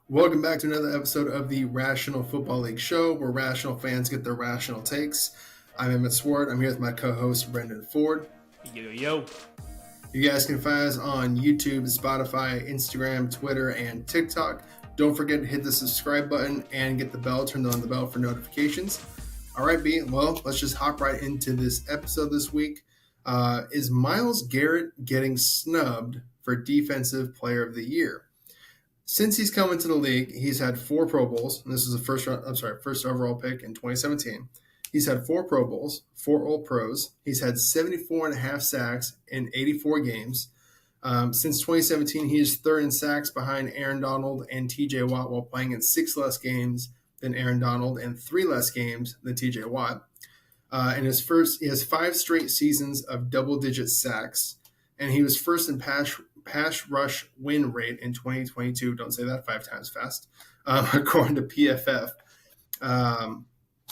Welcome back to another episode of the Rational Football League show, where rational fans get their rational takes. I'm Emmett Swart. I'm here with my co-host Brendan Ford. Yo. You guys can find us on YouTube, Spotify, Instagram, Twitter, and TikTok. Don't forget to hit the subscribe button and get the bell turned on the bell for notifications. All right, B. Well, let's just hop right into this episode this week. Is Myles Garrett getting snubbed for Defensive Player of the Year? Since he's come into the league, he's had 4 Pro Bowls. And this is the first overall pick in 2017. He's had 4 Pro Bowls, 4 All Pros. He's had 74 and a half sacks in 84 games. Since 2017, he is third in sacks behind Aaron Donald and TJ Watt while playing in 6 less games than Aaron Donald and 3 less games than TJ Watt. He has 5 straight seasons of double-digit sacks, and he was first in pass rush win rate in 2022. Don't say that 5 times fast. According to PFF.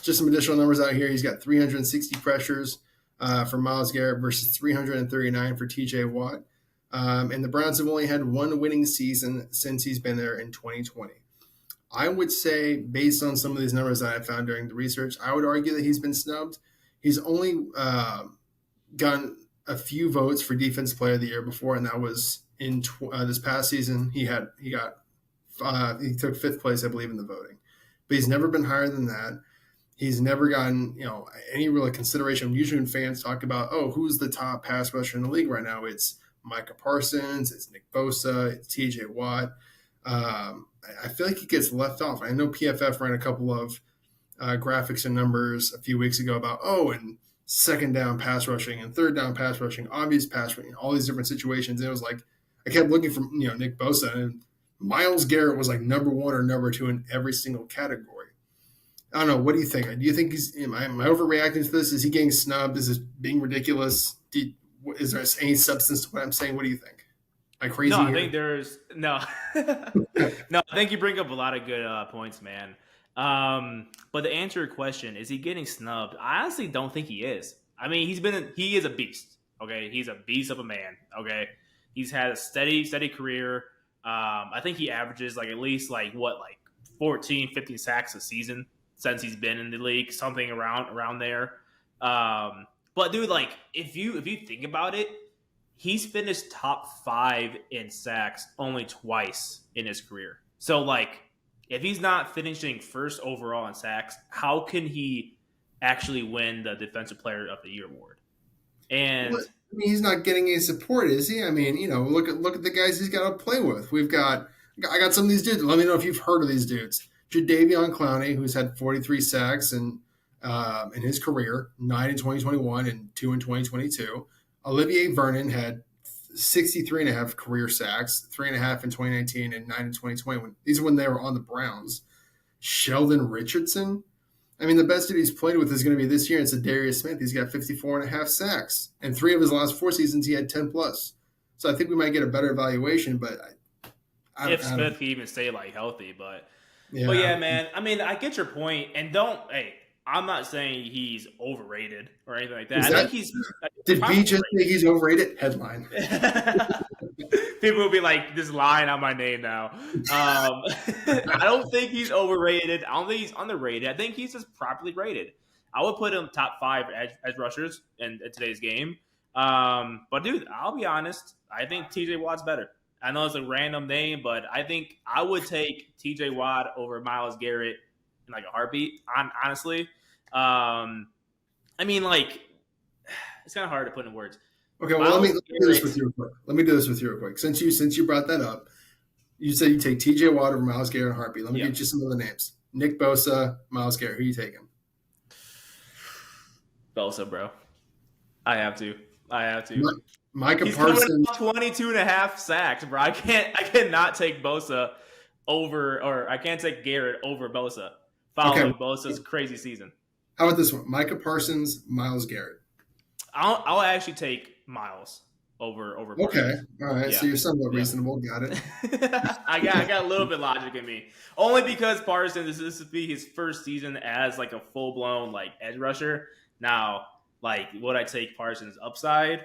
Just some additional numbers out here. He's got 360 pressures for Myles Garrett versus 339 for TJ Watt. And the Browns have only had 1 winning season since he's been there in 2020. I would say, based on some of these numbers that I found during the research, I would argue that he's been snubbed. He's only gotten a few votes for Defensive Player of the Year before, and that was in this past season. He took 5th place, I believe, in the voting, but he's never been higher than that. He's never gotten any real consideration. Usually, when fans talk about who's the top pass rusher in the league right now, it's Micah Parsons, it's Nick Bosa, it's TJ Watt. I feel like he gets left off. I know PFF ran a couple of graphics and numbers a few weeks ago about and second down pass rushing and third down pass rushing, obvious pass rushing, all these different situations. And it was like I kept looking for Nick Bosa, and Myles Garrett was like number 1 or number 2 in every single category. I don't know. What do you think? Do you think am I overreacting to this? Is he getting snubbed? Is this being ridiculous? Is there any substance to what I'm saying? What do you think? Am I crazy? No, I here? think there's no. No, I think you bring up a lot of good points, man. But to answer your question, is he getting snubbed? I honestly don't think he is. I mean, he is a beast. Okay, he's a beast of a man. Okay, he's had a steady career. I think he averages at least 14, 15 sacks a season since he's been in the league, something around there. But dude, if you think about it, he's finished top 5 in sacks only twice in his career. So if he's not finishing first overall in sacks, how can he actually win the Defensive Player of the Year award? And he's not getting any support, is he? I mean, look at the guys he's got to play with. I got some of these dudes. Let me know if you've heard of these dudes. Jadeveon Clowney, who's had 43 sacks in his career, 9 in 2021 and 2 in 2022. Olivier Vernon had 63.5 career sacks, 3.5 in 2019 and 9 in 2020. These are when they were on the Browns. Sheldon Richardson. I mean, the best dude he's played with is going to be this year. It's Darius Smith. He's got 54.5 sacks. And 3 of his last 4 seasons, he had 10 plus. So I think we might get a better evaluation, but if Smith can even stay healthy, but yeah. But yeah, man. I mean, I get your point, and I'm not saying he's overrated or anything like that. I think he's. Did B just say he's overrated? Headline. People will be like, this line on my name now. I don't think he's overrated. I don't think he's underrated. I think he's just properly rated. I would put him top 5 edge rushers in today's game. But dude, I'll be honest. I think TJ Watt's better. I know it's a random name, but I think I would take TJ Watt over Myles Garrett in a heartbeat. Honestly, I mean, it's kind of hard to put in words. Okay, well, let me do this with you real quick. Let me do this with you real quick. Since you brought that up, you said you take TJ Watt over Myles Garrett in heartbeat. Let me get you some of the names: Nick Bosa, Myles Garrett. Who are you taking? Bosa, bro. I have to. Micah He's Parsons, 22.5 sacks, bro. I cannot take Bosa over, or I can't take Garrett over Bosa following Bosa's crazy season. How about this one? Micah Parsons, Myles Garrett. I'll actually take Myles over Parsons. Okay, all right. Yeah. So you're somewhat reasonable. Got it. I got a little bit of logic in me, only because Parsons this would be his first season as a full blown edge rusher. Now, would I take Parsons' upside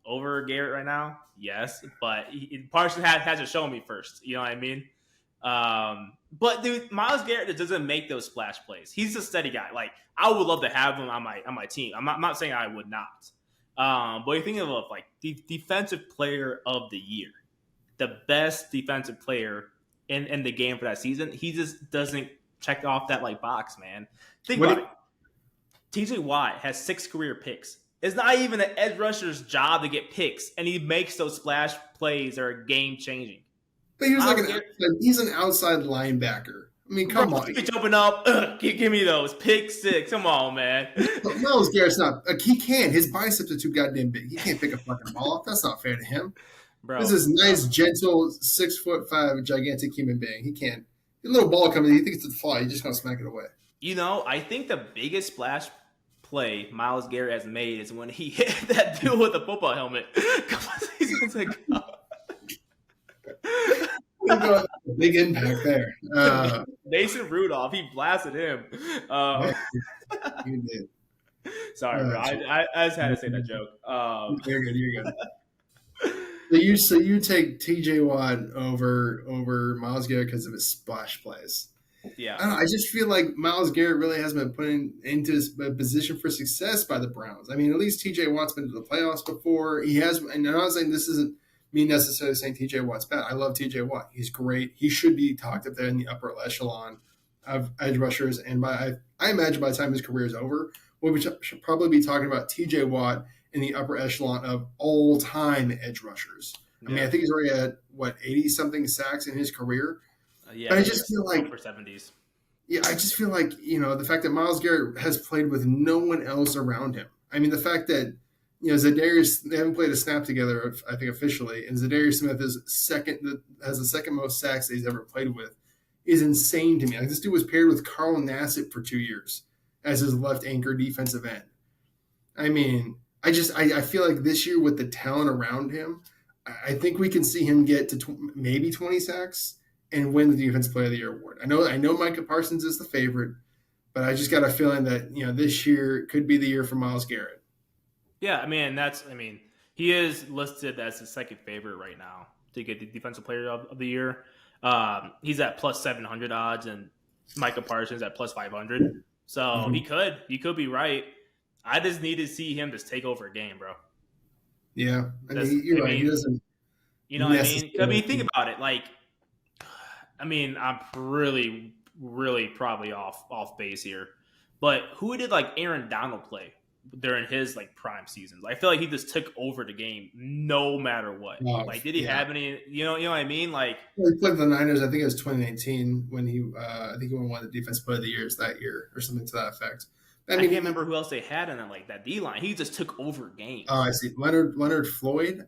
over Garrett right now? Yes, but Parsons has to show me first. You know what I mean? But dude, Myles Garrett doesn't make those splash plays. He's a steady guy. Like I would love to have him on my team. I'm not saying I would not. But you think of like the defensive player of the year, the best defensive player in the game for that season. He just doesn't check off that like box, man. Think What about do it. TJ Watt has 6 career picks. It's not even an edge rusher's job to get picks, and he makes those splash plays that are game changing. But he was like Myles Garrett, he's an outside linebacker. I mean, come bro, on. he be jumping up. Give me those pick 6. Come on, man. Myles Garrett's not like he can. His biceps are too goddamn big. He can't pick a fucking ball up. That's not fair to him. Bro, This is nice, gentle, 6'5" gigantic human being. He can't. A little ball coming, he thinks it's a fly. He's just gonna smack it away. You know, I think the biggest splash play Myles Garrett has made is when he hit that dude with the football helmet a couple seasons ago. Big impact there. Mason Rudolph, he blasted him. You did. Sorry, bro. I just had to say that joke. You're good. You're good. So you take T.J. Watt over Myles Garrett because of his splash plays. Yeah. I just feel like Myles Garrett really hasn't been put into his position for success by the Browns. I mean, at least T.J. Watt's been to the playoffs before. He has, and I'm not saying this isn't me necessarily saying T.J. Watt's bad. I love T.J. Watt. He's great. He should be talked up there in the upper echelon of edge rushers. And I imagine by the time his career is over, we should probably be talking about T.J. Watt in the upper echelon of all-time edge rushers. I mean, I think he's already at, 80-something sacks in his career. Yeah, but I just feel like upper 70s. Yeah, I just feel like, the fact that Myles Garrett has played with no one else around him. I mean, the fact that, Zadarius, they haven't played a snap together, I think, officially, and Zadarius Smith has the second most sacks that he's ever played with, is insane to me. Like, this dude was paired with Carl Nassib for 2 years as his left anchor defensive end. I mean, I feel like this year with the talent around him, I think we can see him get to maybe 20 sacks and win the Defensive Player of the Year award. I know Micah Parsons is the favorite, but I just got a feeling that this year could be the year for Myles Garrett. Yeah, I mean, he is listed as the second favorite right now to get the Defensive Player of the Year. He's at plus 700 odds, and Micah Parsons at plus 500. So he could be right. I just need to see him just take over a game, bro. Yeah, you're right. He doesn't. You know what I mean? I mean, think about it. Like, I mean, I'm really, really probably off base here, but who did like Aaron Donald play during his like prime seasons? I feel like he just took over the game no matter what. Like, did he have any? You know what I mean? Like, he played the Niners. I think it was 2019 when I think he won the Defensive Player of the Year that year or something to that effect. I can't remember who else they had in that D line. He just took over games. Oh, I see. Leonard Floyd.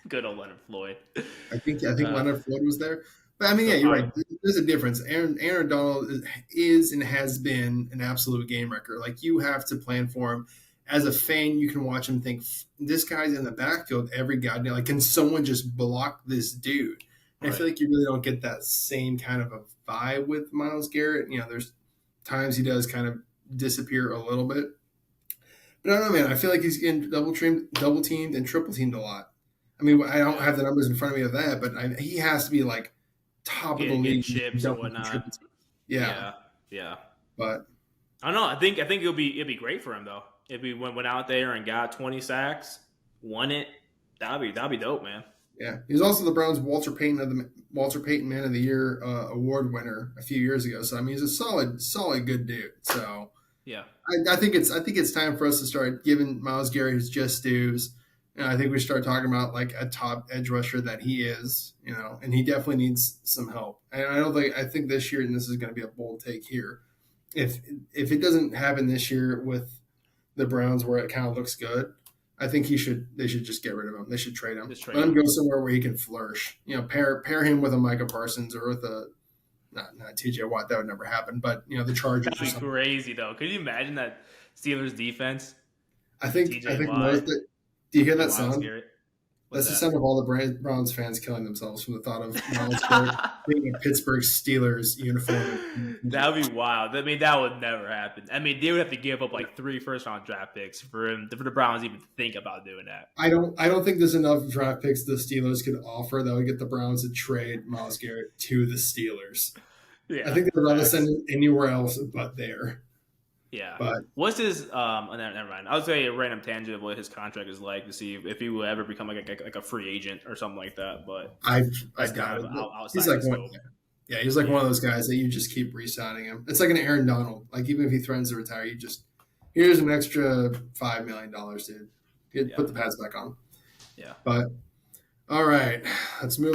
Good old Leonard Floyd. I think Leonard Floyd was there. But I mean, yeah, you're right. There's a difference. Aaron Donald is and has been an absolute game wrecker. Like, you have to plan for him. As a fan, you can watch him think, this guy's in the backfield every goddamn. Like, can someone just block this dude? And I feel like you really don't get that same kind of a vibe with Myles Garrett. There's times he does kind of disappear a little bit. But I don't know, man. I feel like he's getting double teamed, and triple teamed a lot. I mean, I don't have the numbers in front of me of that, but he has to be like top of the league. Chips and whatnot. Yeah. But I don't know. I think it'd be great for him though. If he went out there and got 20 sacks, won it, that'd be dope, man. Yeah, he was also the Browns' Walter Payton Man of the Year award winner a few years ago. So I mean, he's a solid, good dude. So yeah, I think it's time for us to start giving Myles Garrett his just dues. And I think we start talking about like a top edge rusher that he is, and he definitely needs some help. And I think this year, and this is going to be a bold take here, if it doesn't happen this year with the Browns where it kind of looks good, I think they should just get rid of him. They should trade him. Let him go somewhere where he can flourish. Pair him with a Micah Parsons or with a not T.J. Watt. That would never happen. But the Chargers. That'd be crazy though. Could you imagine that Steelers defense? I think most. Do you hear that sound? What's That's the that? sound of all the Browns fans killing themselves from the thought of Myles Garrett being a Pittsburgh Steelers uniform. That would be wild. I mean, that would never happen. I mean, they would have to give up like 3 first-round draft picks for the Browns even to think about doing that. I don't think there's enough draft picks the Steelers could offer that would get the Browns to trade Myles Garrett to the Steelers. I Yeah, think they'd rather facts. send it anywhere else but there. Yeah. But What's his? Never mind. I'll say a random tangent of what his contract is like to see if he will ever become like a free agent or something like that. But I that's doubt kind it. of He's outside like the one. scope. Yeah, he's like one of Yeah. those guys that you just keep re-signing him. It's like an Aaron Donald. Like even if he threatens to retire, you just here's an extra $5 million, dude. Put Yeah. the pads back on. Yeah. But all right, let's move.